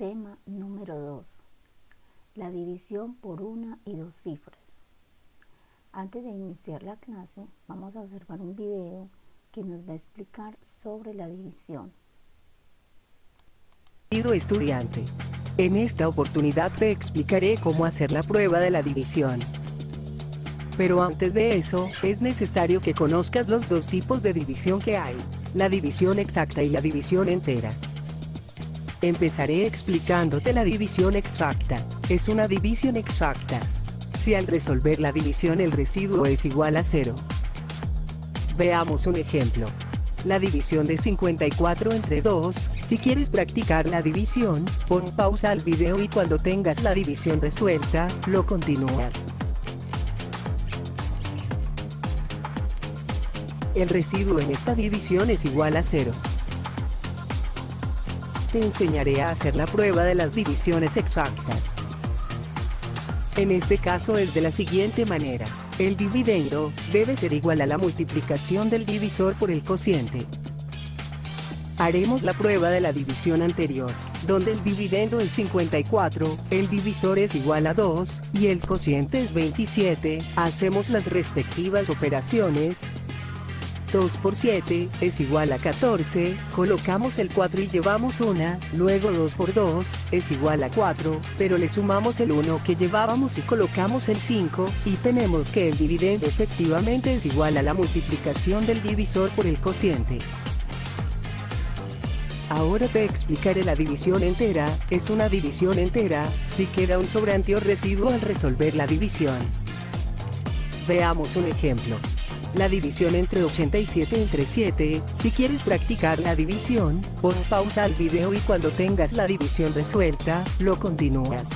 Tema número 2. La división por una y dos cifras. Antes de iniciar la clase, vamos a observar un video que nos va a explicar sobre la división. Querido estudiante, en esta oportunidad te explicaré cómo hacer la prueba de la división. Pero antes de eso, es necesario que conozcas los dos tipos de división que hay, la división exacta y la división entera. Empezaré explicándote la división exacta. Es una división exacta si al resolver la división el residuo es igual a 0. Veamos un ejemplo. La división de 54 entre 2, si quieres practicar la división, pon pausa al video y cuando tengas la división resuelta, lo continúas. El residuo en esta división es igual a 0. Te enseñaré a hacer la prueba de las divisiones exactas. En este caso es de la siguiente manera. El dividendo debe ser igual a la multiplicación del divisor por el cociente. Haremos la prueba de la división anterior, donde el dividendo es 54, el divisor es igual a 2, y el cociente es 27. Hacemos las respectivas operaciones. 2 por 7 es igual a 14, colocamos el 4 y llevamos una, luego 2 por 2 es igual a 4, pero le sumamos el 1 que llevábamos y colocamos el 5, y tenemos que el dividendo efectivamente es igual a la multiplicación del divisor por el cociente. Ahora te explicaré la división entera. Es una división entera si queda un sobrante o residuo al resolver la división. Veamos un ejemplo. La división entre 87 entre 7, si quieres practicar la división, pon pausa al video y cuando tengas la división resuelta, lo continúas.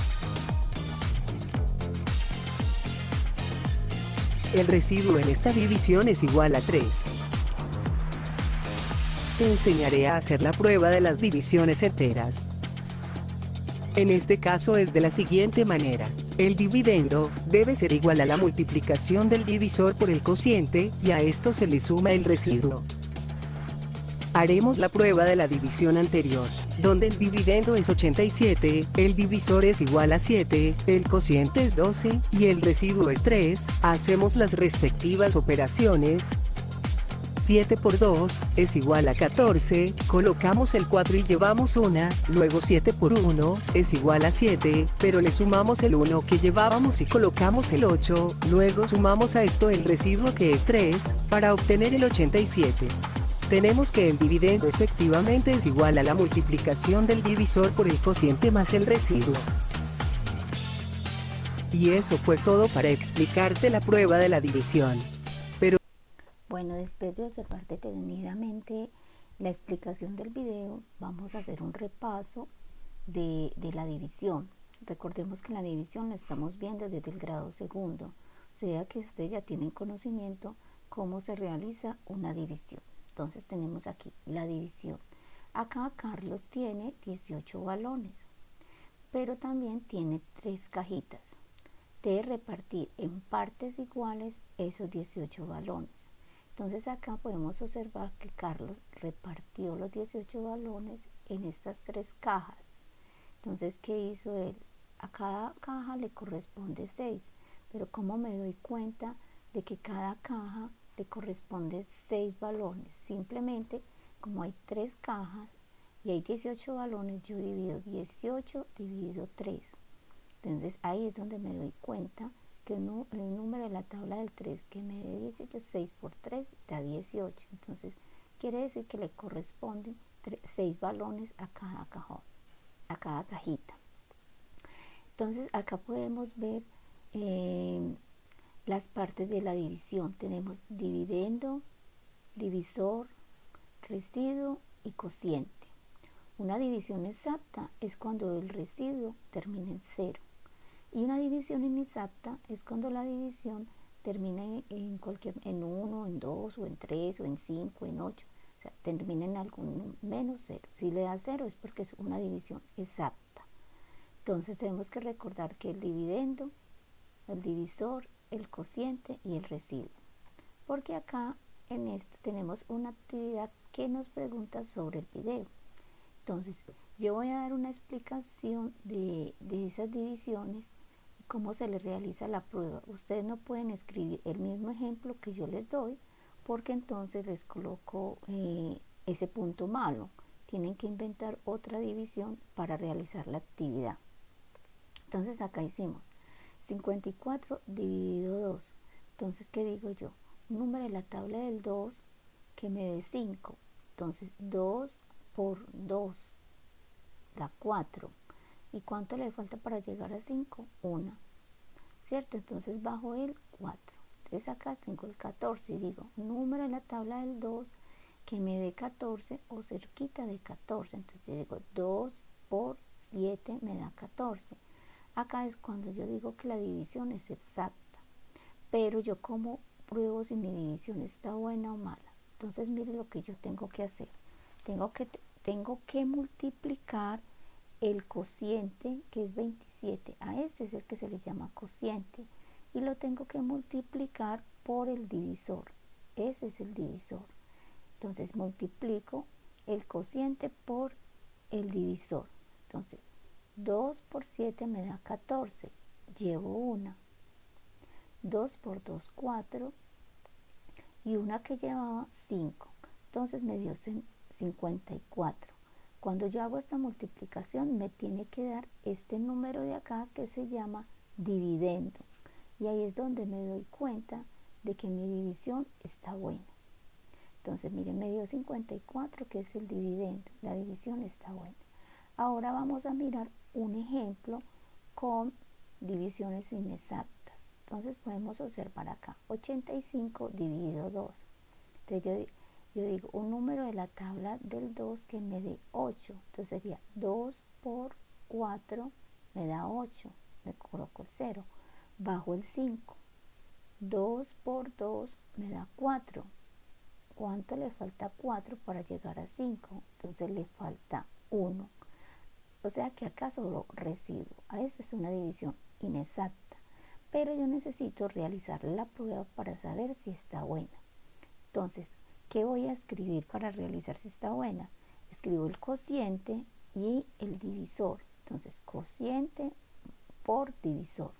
El residuo en esta división es igual a 3. Te enseñaré a hacer la prueba de las divisiones enteras. En este caso es de la siguiente manera. El dividendo debe ser igual a la multiplicación del divisor por el cociente, y a esto se le suma el residuo. Haremos la prueba de la división anterior, donde el dividendo es 87, el divisor es igual a 7, el cociente es 12, y el residuo es 3. Hacemos las respectivas operaciones. 7 por 2 es igual a 14, colocamos el 4 y llevamos una, luego 7 por 1 es igual a 7, pero le sumamos el 1 que llevábamos y colocamos el 8, luego sumamos a esto el residuo que es 3, para obtener el 87. Tenemos que el dividendo efectivamente es igual a la multiplicación del divisor por el cociente más el residuo. Y eso fue todo para explicarte la prueba de la división. Bueno, después de observar detenidamente la explicación del video, vamos a hacer un repaso de la división. Recordemos que la división la estamos viendo desde el grado segundo, o sea que ustedes ya tienen conocimiento cómo se realiza una división. Entonces tenemos aquí la división. Acá Carlos tiene 18 balones, pero también tiene 3 cajitas. Debe repartir en partes iguales esos 18 balones. Entonces acá podemos observar que Carlos repartió los 18 balones en estas 3 cajas. Entonces, ¿qué hizo él? A cada caja le corresponde 6, pero ¿cómo me doy cuenta de que cada caja le corresponde 6 balones? Simplemente, como hay 3 cajas y hay 18 balones, yo divido 18 dividido 3. Entonces ahí es donde me doy cuenta que el número de la tabla del 3 que me dé 18, 6 por 3 da 18. Entonces quiere decir que le corresponden 6 balones a cada cajón, a cada cajita. Entonces acá podemos ver las partes de la división. Tenemos dividendo, divisor, residuo y cociente. Una división exacta es cuando el residuo termina en 0. Y una división inexacta es cuando la división termina en 1, en 2, o en 3, o en 5, en 8. O sea, termina en algún menos 0. Si le da 0 es porque es una división exacta. Entonces tenemos que recordar que el dividendo, el divisor, el cociente y el residuo. Porque acá en esto tenemos una actividad que nos pregunta sobre el video. Entonces, yo voy a dar una explicación de esas divisiones y cómo se les realiza la prueba. Ustedes no pueden escribir el mismo ejemplo que yo les doy, porque entonces les coloco ese punto malo. Tienen que inventar otra división para realizar la actividad. Entonces acá hicimos 54 dividido 2. Entonces, ¿qué digo yo? Un número de la tabla del 2 que me dé 5. Entonces, 2 por 2 da 4. ¿Y cuánto le falta para llegar a 5? 1. ¿Cierto? Entonces bajo el 4. Entonces acá tengo el 14 y digo, número de la tabla del 2 que me dé 14 o cerquita de 14. Entonces yo digo 2 por 7 me da 14. Acá es cuando yo digo que la división es exacta. Pero yo como pruebo si mi división está buena o mala. Entonces mire lo que yo tengo que hacer. Tengo que multiplicar el cociente, que es 27. A este es el que se le llama cociente. Y lo tengo que multiplicar por el divisor. Ese es el divisor. Entonces multiplico el cociente por el divisor. Entonces 2 por 7 me da 14. Llevo una. 2 por 2, 4. Y una que llevaba 5. Entonces me dio 54. Cuando yo hago esta multiplicación me tiene que dar este número de acá que se llama dividendo. Y ahí es donde me doy cuenta de que mi división está buena. Entonces miren, me dio 54 que es el dividendo. La división está buena. Ahora vamos a mirar un ejemplo con divisiones inexactas. Entonces podemos observar acá 85 dividido 2. Entonces yo digo un número de la tabla del 2 que me dé 8. Entonces sería 2 por 4 me da 8. Le coloco el 0. Bajo el 5. 2 por 2 me da 4. ¿Cuánto le falta 4 para llegar a 5? Entonces le falta 1. O sea que acá sobró residuo. A esta es una división inexacta. Pero yo necesito realizar la prueba para saber si está buena. Entonces, ¿qué voy a escribir para realizar si está buena? Escribo el cociente y el divisor. Entonces, cociente por divisor.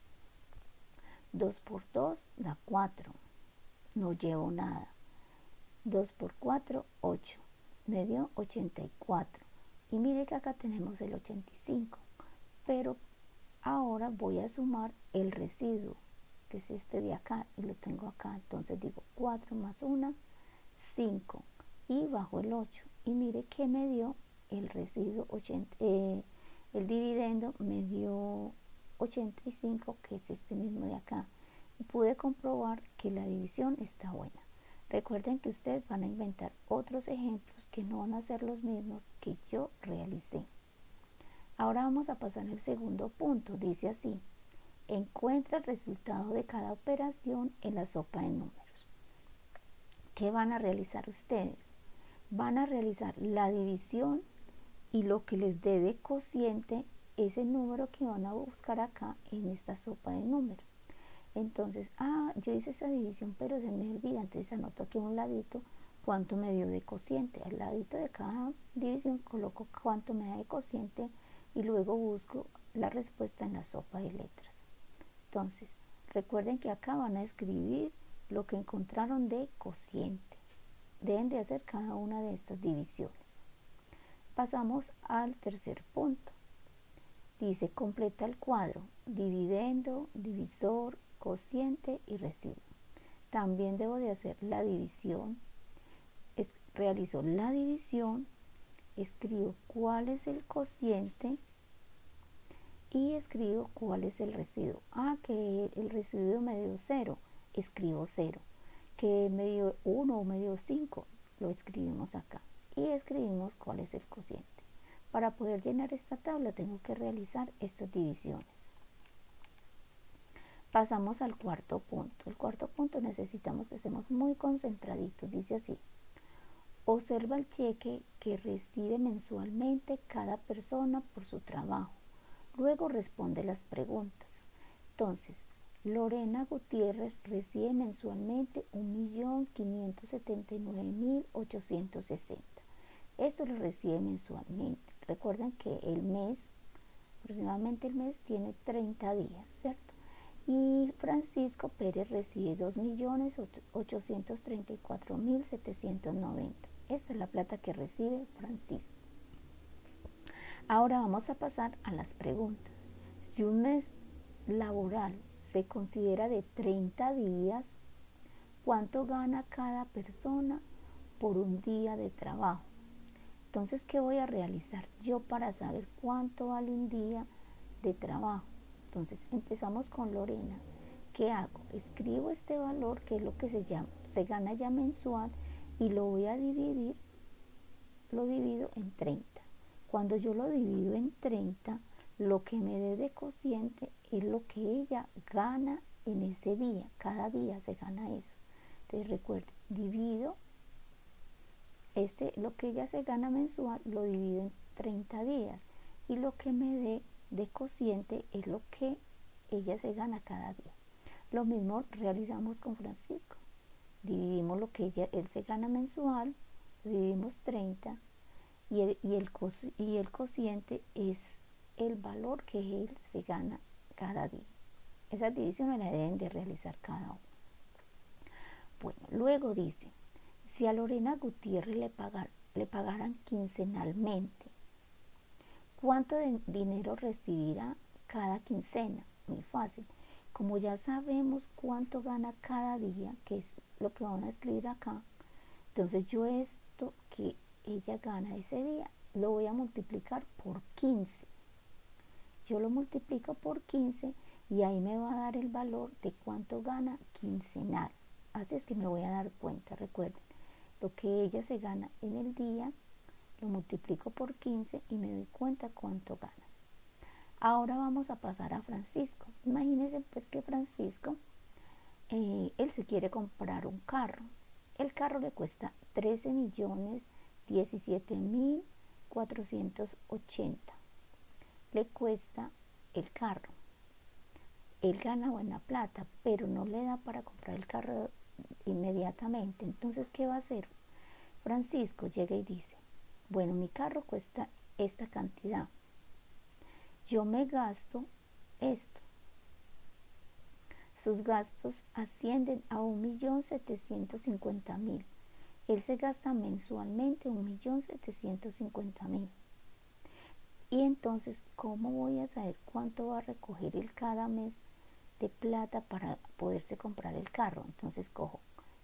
2 por 2 da 4. No llevo nada. 2 por 4, 8. Me dio 84. Y mire que acá tenemos el 85. Pero ahora voy a sumar el residuo, que es este de acá, y lo tengo acá. Entonces digo 4 más 1, 5. Y bajo el 8. Y mire que me dio el residuo, el dividendo me dio 85, que es este mismo de acá. Y pude comprobar que la división está buena. Recuerden que ustedes van a inventar otros ejemplos que no van a ser los mismos que yo realicé. Ahora vamos a pasar al segundo punto. Dice así: encuentra el resultado de cada operación en la sopa de números. ¿Qué van a realizar ustedes? Van a realizar la división y lo que les dé de cociente es el número que van a buscar acá en esta sopa de números. Entonces, yo hice esa división pero se me olvida, entonces anoto aquí a un ladito cuánto me dio de cociente. Al ladito de cada división coloco cuánto me da de cociente y luego busco la respuesta en la sopa de letras. Entonces, recuerden que acá van a escribir lo que encontraron de cociente. Deben de hacer cada una de estas divisiones. Pasamos al tercer punto. Dice, completa el cuadro, dividendo, divisor, cociente y residuo. También debo de hacer la división. Realizo la división, escribo cuál es el cociente y escribo cuál es el residuo. Que el residuo me dio 0, escribo 0. Que me dio 1 o me dio 5, lo escribimos acá. Y escribimos cuál es el cociente. Para poder llenar esta tabla tengo que realizar estas divisiones. Pasamos al cuarto punto. El cuarto punto necesitamos que estemos muy concentraditos. Dice así: observa el cheque que recibe mensualmente cada persona por su trabajo. Luego responde las preguntas. Entonces, Lorena Gutiérrez recibe mensualmente 1.579.860. Esto lo recibe mensualmente. Recuerden que el mes, aproximadamente el mes, tiene 30 días, ¿cierto? Y Francisco Pérez recibe 2.834.790. Esta es la plata que recibe Francisco. Ahora vamos a pasar a las preguntas. Si un mes laboral se considera de 30 días, ¿cuánto gana cada persona por un día de trabajo? Entonces, ¿qué voy a realizar yo para saber cuánto vale un día de trabajo? Entonces, empezamos con Lorena. ¿Qué hago? Escribo este valor, que es lo que se gana ya mensual, y lo voy a dividir, lo divido en 30. Cuando yo lo divido en 30, lo que me dé de cociente es lo que ella gana en ese día. Cada día se gana eso. Entonces recuerden, divido lo que ella se gana mensual, lo divido en 30 días. Y lo que me dé de cociente es lo que ella se gana cada día. Lo mismo realizamos con Francisco. Dividimos lo que él se gana mensual, dividimos 30. Y el cociente es el valor que él se gana cada día. Esas divisiones las deben de realizar cada uno. Bueno, luego dice, si a Lorena Gutiérrez le pagaran quincenalmente, ¿cuánto de dinero recibirá cada quincena? Muy fácil. Como ya sabemos cuánto gana cada día, que es lo que vamos a escribir acá, entonces yo esto que ella gana ese día lo voy a multiplicar por 15. Yo lo multiplico por 15 y ahí me va a dar el valor de cuánto gana quincenal. Así es que me voy a dar cuenta. Recuerden, lo que ella se gana en el día lo multiplico por 15 y me doy cuenta cuánto gana. Ahora vamos a pasar a Francisco. Imagínense pues que Francisco, él se quiere comprar un carro. El carro le cuesta 13.017.480. Le cuesta el carro. Él gana buena plata, pero no le da para comprar el carro inmediatamente. Entonces, ¿qué va a hacer? Francisco llega y dice, bueno, mi carro cuesta esta cantidad. Yo me gasto esto. Sus gastos ascienden a 1.750.000. Él se gasta mensualmente 1.750.000. Y entonces, ¿cómo voy a saber cuánto va a recoger él cada mes de plata para poderse comprar el carro? Entonces cojo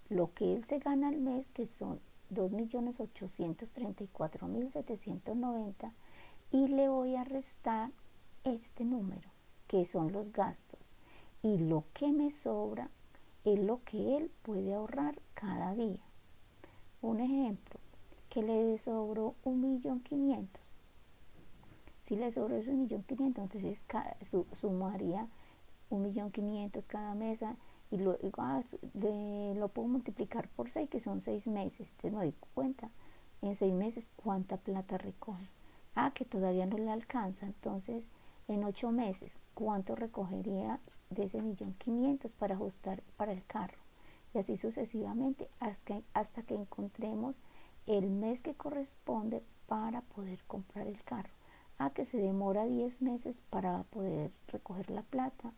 lo que él se gana al mes, que son 2.834.790, y le voy a restar este número, que son los gastos. Y lo que me sobra es lo que él puede ahorrar cada día. Un ejemplo, que le sobró 1.500.000. Si le sobró esos 1.500.000, entonces sumaría 1.500.000 cada mes y lo puedo multiplicar por 6, que son 6 meses. Entonces me doy cuenta en 6 meses cuánta plata recoge. Que todavía no le alcanza. Entonces en 8 meses, ¿cuánto recogería de ese 1.500.000 para ajustar para el carro? Y así sucesivamente hasta que encontremos el mes que corresponde para poder comprar el carro. Que se demora 10 meses para poder recoger la plata.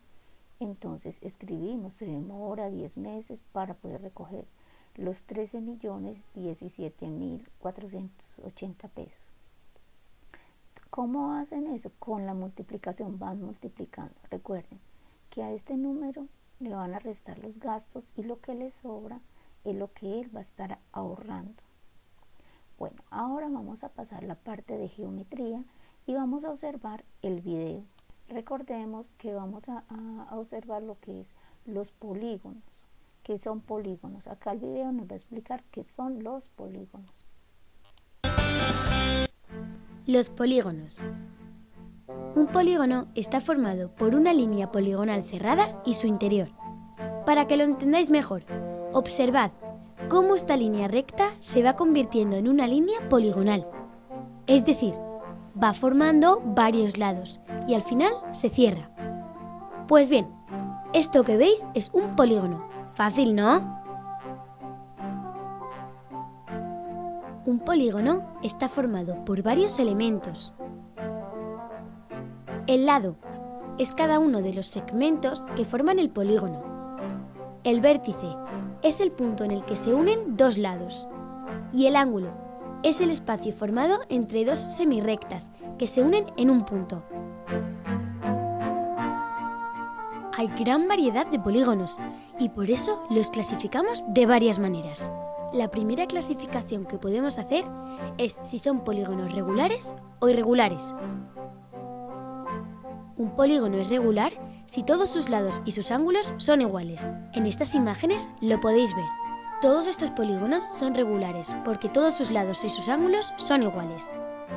Entonces escribimos, se demora 10 meses para poder recoger los 13.017.480 pesos. ¿Cómo hacen eso? Con la multiplicación, van multiplicando. Recuerden que a este número le van a restar los gastos y lo que le sobra es lo que él va a estar ahorrando. Bueno, ahora vamos a pasar la parte de geometría y vamos a observar el video. Recordemos que vamos a observar lo que es los polígonos. ¿Qué son polígonos? Acá el video nos va a explicar qué son los polígonos. Los polígonos. Un polígono está formado por una línea poligonal cerrada y su interior. Para que lo entendáis mejor, observad cómo esta línea recta se va convirtiendo en una línea poligonal. Es decir, va formando varios lados y al final se cierra. Pues bien, esto que veis es un polígono. Fácil, ¿no? Un polígono está formado por varios elementos. El lado es cada uno de los segmentos que forman el polígono. El vértice es el punto en el que se unen dos lados. Y el ángulo es el espacio formado entre dos semirrectas que se unen en un punto. Hay gran variedad de polígonos y por eso los clasificamos de varias maneras. La primera clasificación que podemos hacer es si son polígonos regulares o irregulares. Un polígono es regular si todos sus lados y sus ángulos son iguales. En estas imágenes lo podéis ver. Todos estos polígonos son regulares porque todos sus lados y sus ángulos son iguales.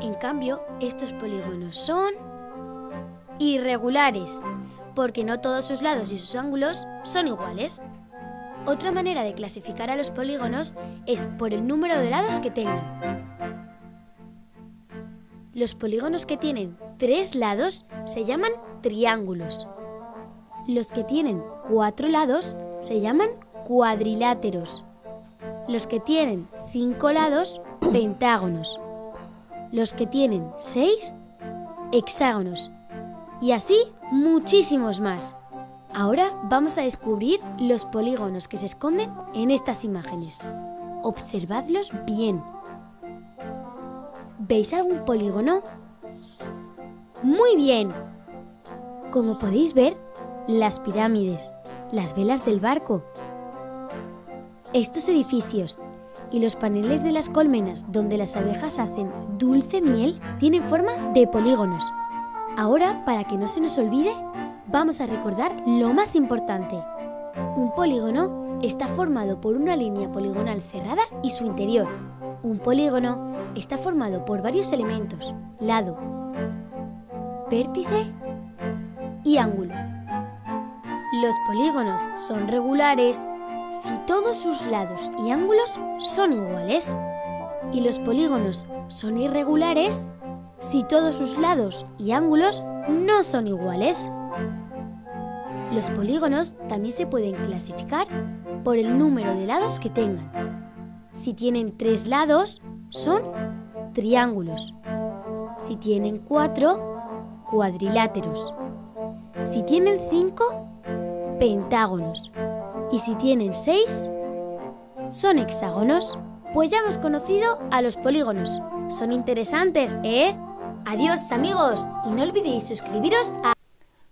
En cambio, estos polígonos son irregulares porque no todos sus lados y sus ángulos son iguales. Otra manera de clasificar a los polígonos es por el número de lados que tengan. Los polígonos que tienen 3 lados se llaman triángulos. Los que tienen 4 lados se llaman cuadriláteros. Los que tienen 5 lados, pentágonos. Los que tienen 6, hexágonos. Y así muchísimos más. Ahora vamos a descubrir los polígonos que se esconden en estas imágenes. Observadlos bien. ¿Veis algún polígono? ¡Muy bien! Como podéis ver, las pirámides, las velas del barco, estos edificios y los paneles de las colmenas donde las abejas hacen dulce miel tienen forma de polígonos. Ahora, para que no se nos olvide, vamos a recordar lo más importante. Un polígono está formado por una línea poligonal cerrada y su interior. Un polígono está formado por varios elementos: lado, vértice y ángulo. Los polígonos son regulares si todos sus lados y ángulos son iguales. Y los polígonos son irregulares si todos sus lados y ángulos no son iguales. Los polígonos también se pueden clasificar por el número de lados que tengan. Si tienen 3 lados, son triángulos. Si tienen 4, cuadriláteros. Si tienen 5, pentágonos. Y si tienen 6, son hexágonos. Pues ya hemos conocido a los polígonos. Son interesantes, ¿eh? Adiós, amigos, y no olvidéis suscribiros a...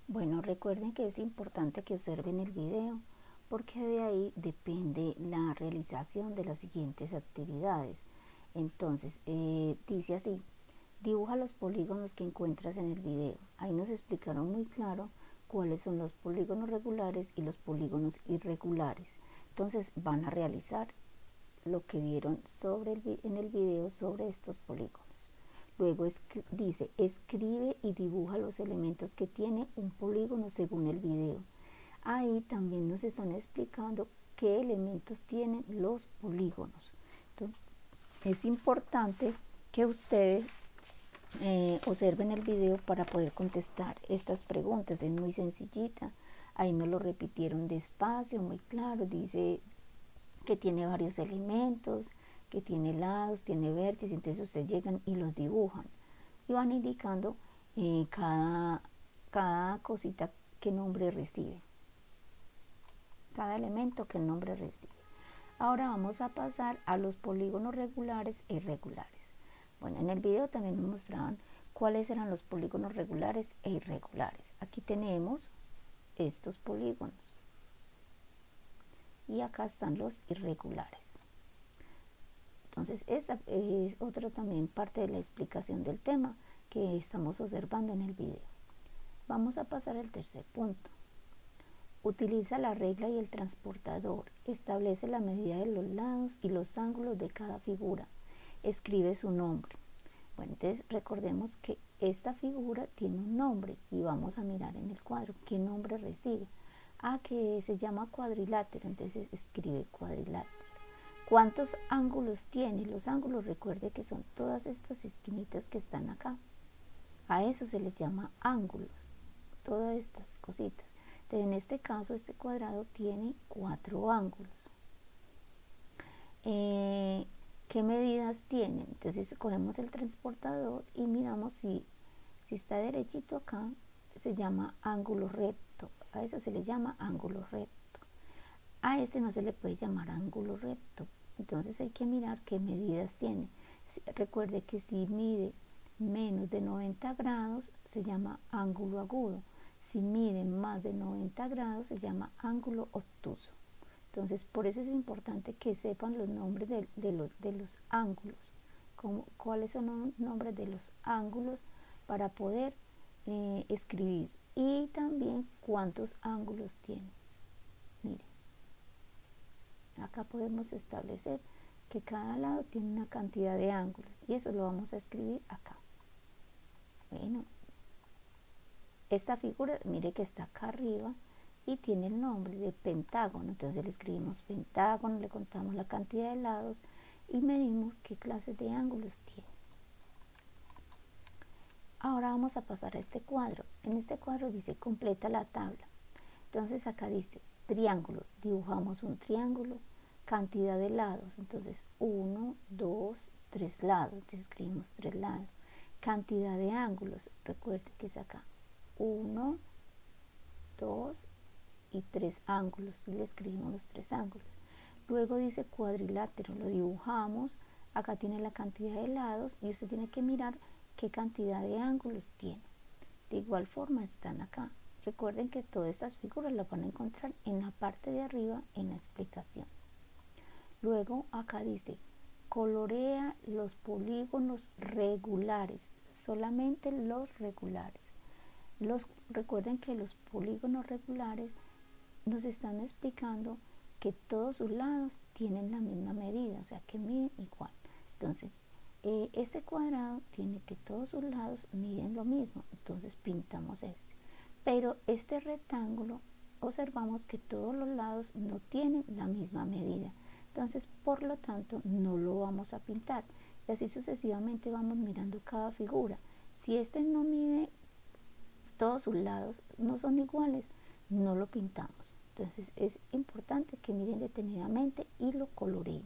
Bueno, recuerden que es importante que observen el video porque de ahí depende la realización de las siguientes actividades. Entonces, dice así: dibuja los polígonos que encuentras en el video. Ahí nos explicaron muy claro cuáles son los polígonos regulares y los polígonos irregulares. Entonces van a realizar lo que vieron en el video sobre estos polígonos. Luego dice: escribe y dibuja los elementos que tiene un polígono según el video. Ahí también nos están explicando qué elementos tienen los polígonos. Entonces, es importante que ustedes observen el video para poder contestar estas preguntas. Es muy sencillita. Ahí nos lo repitieron despacio, muy claro. Dice que tiene varios elementos, que tiene lados, tiene vértices. Entonces ustedes llegan y los dibujan y van indicando cada cosita qué nombre recibe, cada elemento qué nombre recibe. Ahora vamos a pasar a los polígonos regulares e irregulares. Bueno, en el video también nos mostraban cuáles eran los polígonos regulares e irregulares. Aquí tenemos estos polígonos y acá están los irregulares. Entonces esa es otra también parte de la explicación del tema que estamos observando en el video. Vamos a pasar al tercer punto. Utiliza la regla y el transportador. Establece la medida de los lados y los ángulos de cada figura. Escribe su nombre. Bueno, entonces recordemos que esta figura tiene un nombre y vamos a mirar en el cuadro qué nombre recibe. Que se llama cuadrilátero, entonces escribe cuadrilátero. ¿Cuántos ángulos tiene? Los ángulos, recuerde que son todas estas esquinitas que están acá. A eso se les llama ángulos, todas estas cositas. Entonces, en este caso, este cuadrado tiene 4 ángulos. ¿qué medidas tiene? Entonces cogemos el transportador y miramos si está derechito acá, se llama ángulo recto. A eso se le llama ángulo recto. A ese no se le puede llamar ángulo recto. Entonces hay que mirar qué medidas tiene. Recuerde que si mide menos de 90 grados se llama ángulo agudo. Si mide más de 90 grados se llama ángulo obtuso. Entonces por eso es importante que sepan los nombres de los ángulos. ¿Cuáles son los nombres de los ángulos para poder escribir? Y también cuántos ángulos tiene. Miren, acá podemos establecer que cada lado tiene una cantidad de ángulos y eso lo vamos a escribir acá. Bueno, esta figura, mire que está acá arriba y tiene el nombre de pentágono. Entonces le escribimos pentágono, le contamos la cantidad de lados y medimos qué clase de ángulos tiene. Ahora vamos a pasar a este cuadro. En este cuadro dice completa la tabla. Entonces acá dice triángulo, dibujamos un triángulo, cantidad de lados, entonces 1, 2, 3 lados, entonces escribimos 3 lados. Cantidad de ángulos, recuerden que es acá 1, 2 y 3 ángulos, y le escribimos los 3 ángulos. Luego dice cuadrilátero, lo dibujamos, acá tiene la cantidad de lados y usted tiene que mirar qué cantidad de ángulos tiene. De igual forma están acá. Recuerden que todas estas figuras las van a encontrar en la parte de arriba en la explicación. Luego acá dice colorea los polígonos regulares, solamente los regulares. Recuerden que los polígonos regulares nos están explicando que todos sus lados tienen la misma medida, o sea que miden igual. Entonces este cuadrado tiene que todos sus lados miden lo mismo, entonces pintamos este. Pero este rectángulo observamos que todos los lados no tienen la misma medida, entonces por lo tanto no lo vamos a pintar. Y así sucesivamente vamos mirando cada figura. Si este no mide, todos sus lados no son iguales, no lo pintamos. Entonces es importante que miren detenidamente y lo coloreen.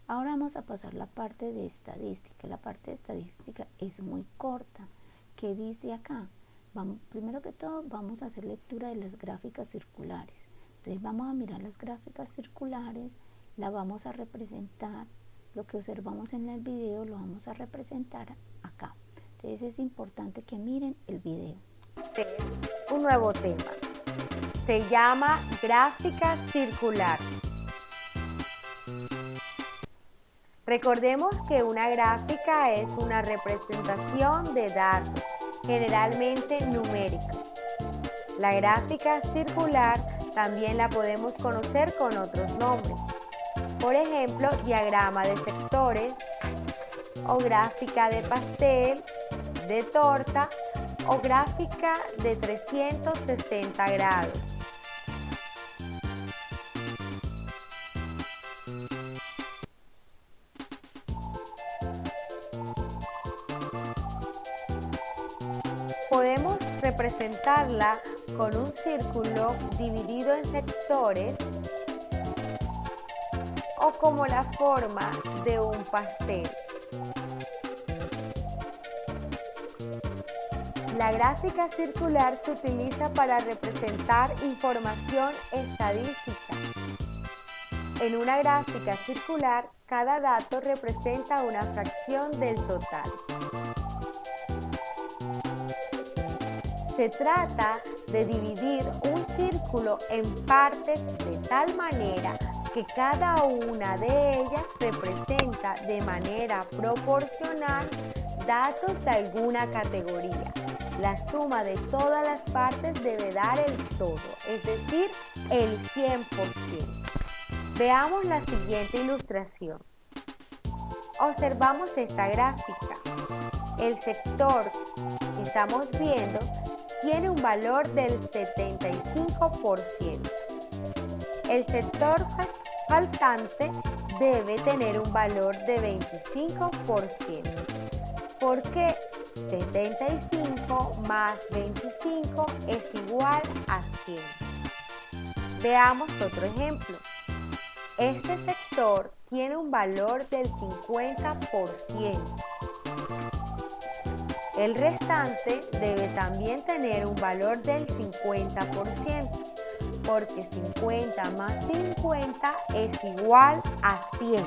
Ahora vamos a pasar la parte de estadística. La parte de estadística es muy corta. ¿Qué dice acá? Primero que todo vamos a hacer lectura de las gráficas circulares. Entonces vamos a mirar las gráficas circulares, la vamos a representar, lo que observamos en el video lo vamos a representar acá. Entonces es importante que miren el video. Un nuevo tema. Se llama gráfica circular. Recordemos que una gráfica es una representación de datos, generalmente numéricos. La gráfica circular también la podemos conocer con otros nombres. Por ejemplo, diagrama de sectores, o gráfica de pastel, de torta, o gráfica de 360 grados. Podemos representarla con un círculo dividido en sectores o como la forma de un pastel. La gráfica circular se utiliza para representar información estadística. En una gráfica circular, cada dato representa una fracción del total. Se trata de dividir un círculo en partes de tal manera que cada una de ellas representa de manera proporcional datos de alguna categoría. La suma de todas las partes debe dar el todo, es decir, el 100%. Veamos la siguiente ilustración. Observamos esta gráfica. El sector que estamos viendo tiene un valor del 75%. El sector faltante debe tener un valor de 25%. ¿Por qué? 75 más 25 es igual a 100. Veamos otro ejemplo. Este sector tiene un valor del 50%. El restante debe también tener un valor del 50%, porque 50 más 50 es igual a 100.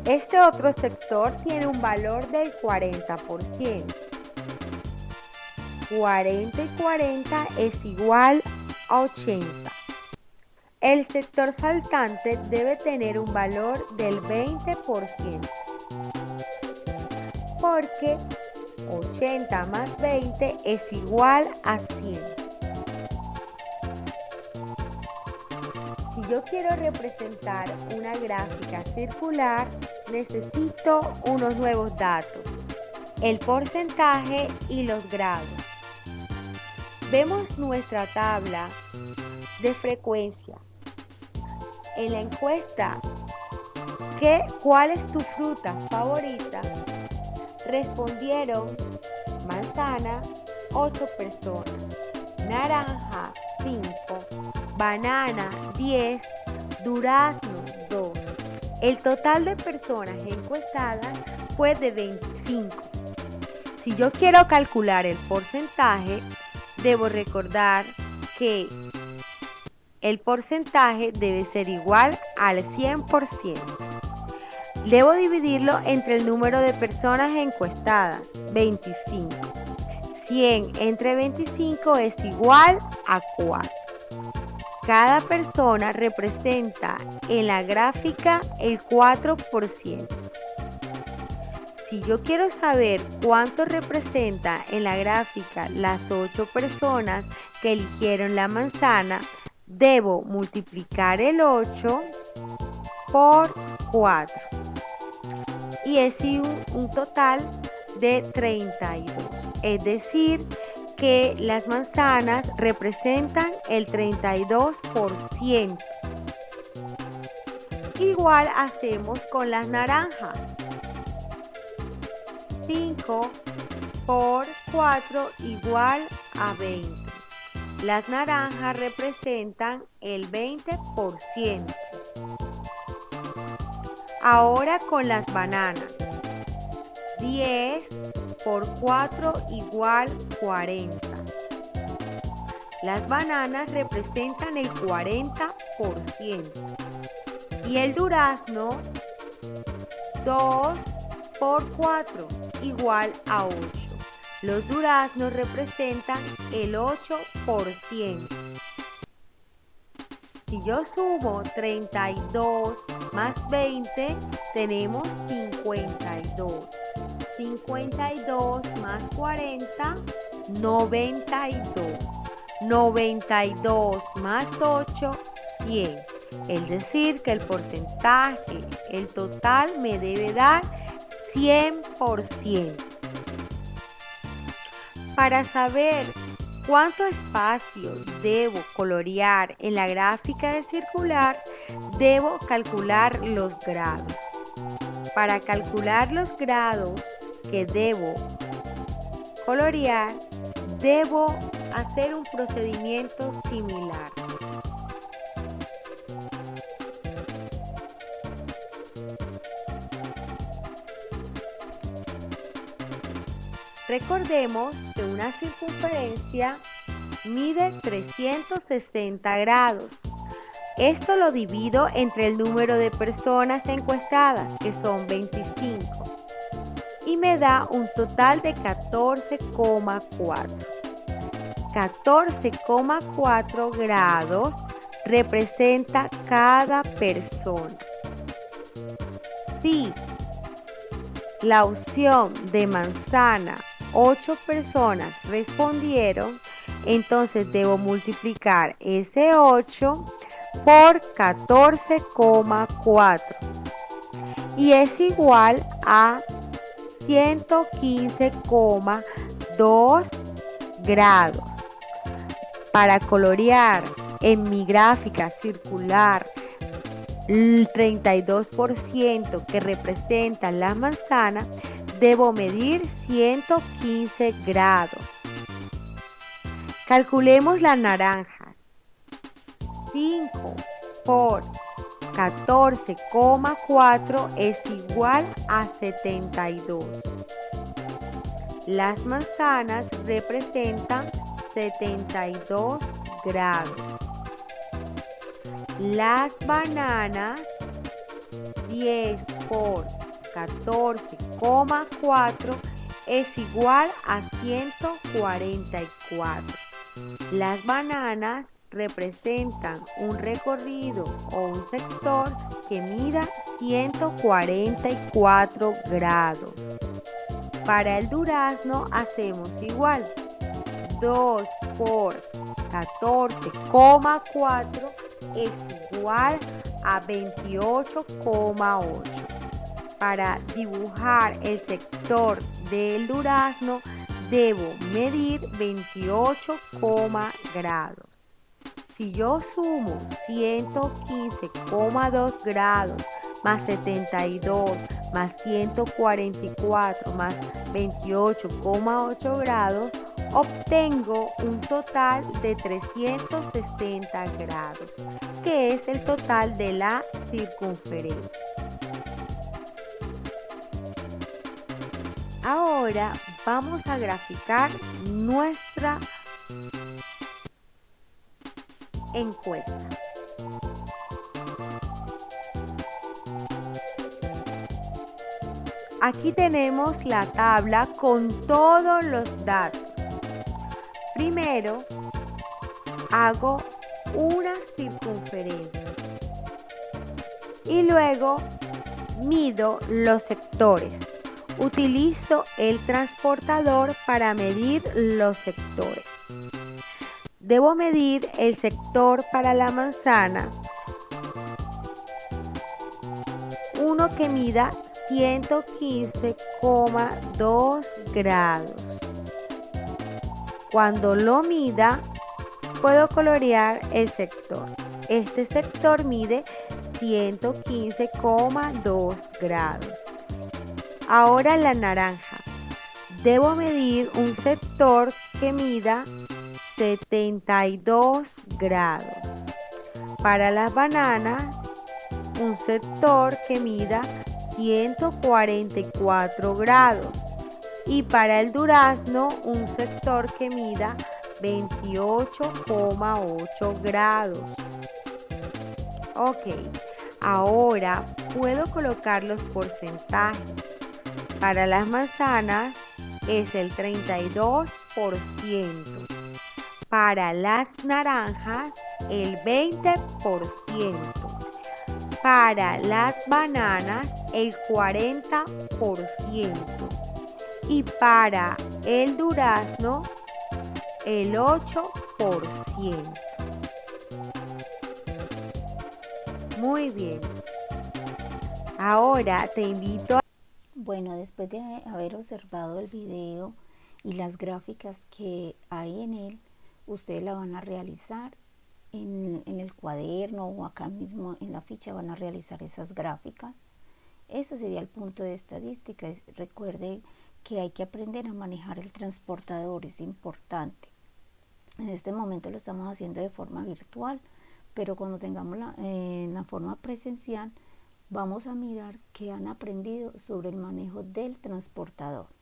Este otro sector tiene un valor del 40%. 40 y 40 es igual a 80. El sector faltante debe tener un valor del 20%, porque 80 más 20 es igual a 100. Si yo quiero representar una gráfica circular, necesito unos nuevos datos, el porcentaje y los grados. Vemos nuestra tabla de frecuencia. En la encuesta, ¿cuál es tu fruta favorita? Respondieron manzana 8 personas, naranja 5, banana 10, durazno 2. El total de personas encuestadas fue de 25. Si yo quiero calcular el porcentaje, debo recordar que el porcentaje debe ser igual al 100%. Debo dividirlo entre el número de personas encuestadas, 25. 100 entre 25 es igual a 4. Cada persona representa en la gráfica el 4%. Si yo quiero saber cuánto representa en la gráfica las 8 personas que eligieron la manzana, debo multiplicar el 8 por 4. Y es un total de 32. Es decir, que las manzanas representan el 32%. Igual hacemos con las naranjas. 5 por 4 igual a 20. Las naranjas representan el 20%. Ahora con las bananas. 10 por 4 igual 40. Las bananas representan el 40%. Y el durazno, 2 por 4 igual a 8. Los duraznos representan el 8%. Si yo sumo 32 más 20, tenemos 52. 52 más 40, 92. 92 más 8, 100. Es decir, que el porcentaje, el total me debe dar 100%. Para saber cuánto espacio debo colorear en la gráfica de circular, debo calcular los grados. Para calcular los grados que debo colorear, debo hacer un procedimiento similar. Recordemos que una circunferencia mide 360 grados. Esto lo divido entre el número de personas encuestadas, que son 25, y me da un total de 14,4. 14,4 grados representa cada persona. Si la opción de manzana 8 personas respondieron, entonces debo multiplicar ese 8 por 14,4 y es igual a 115,2 grados. Para colorear en mi gráfica circular el 32% que representa la manzana, debo medir 115 grados. Calculemos las naranjas. 5 por 14,4 es igual a 72. Las manzanas representan 72 grados. Las bananas, 10 por 14,4 es igual a 144. Las bananas representan un recorrido o un sector que mida 144 grados. Para el durazno hacemos igual. 2 por 14,4 es igual a 28,8. Para dibujar el sector del durazno debo medir 28, grados. Si yo sumo 115,2 grados más 72 más 144 más 28,8 grados, obtengo un total de 360 grados, que es el total de la circunferencia. Ahora vamos a graficar nuestra encuesta. Aquí tenemos la tabla con todos los datos. Primero hago una circunferencia y luego mido los sectores. Utilizo el transportador para medir los sectores. Debo medir el sector para la manzana, uno que mida 115,2 grados. Cuando lo mida, puedo colorear el sector. Este sector mide 115,2 grados. Ahora la naranja. Debo medir un sector que mida 72 grados. Para las bananas, un sector que mida 144 grados. Y para el durazno, un sector que mida 28,8 grados. Ok, ahora puedo colocar los porcentajes. Para las manzanas es el 32%. Para las naranjas, el 20%. Para las bananas, el 40%. Y para el durazno, el 8%. Muy bien. Ahora te invito a... Bueno, después de haber observado el video y las gráficas que hay en él, ustedes la van a realizar en el cuaderno o acá mismo en la ficha van a realizar esas gráficas. Ese sería el punto de estadística. Recuerde que hay que aprender a manejar el transportador, es importante. En este momento lo estamos haciendo de forma virtual, pero cuando tengamos la forma presencial, vamos a mirar qué han aprendido sobre el manejo del transportador.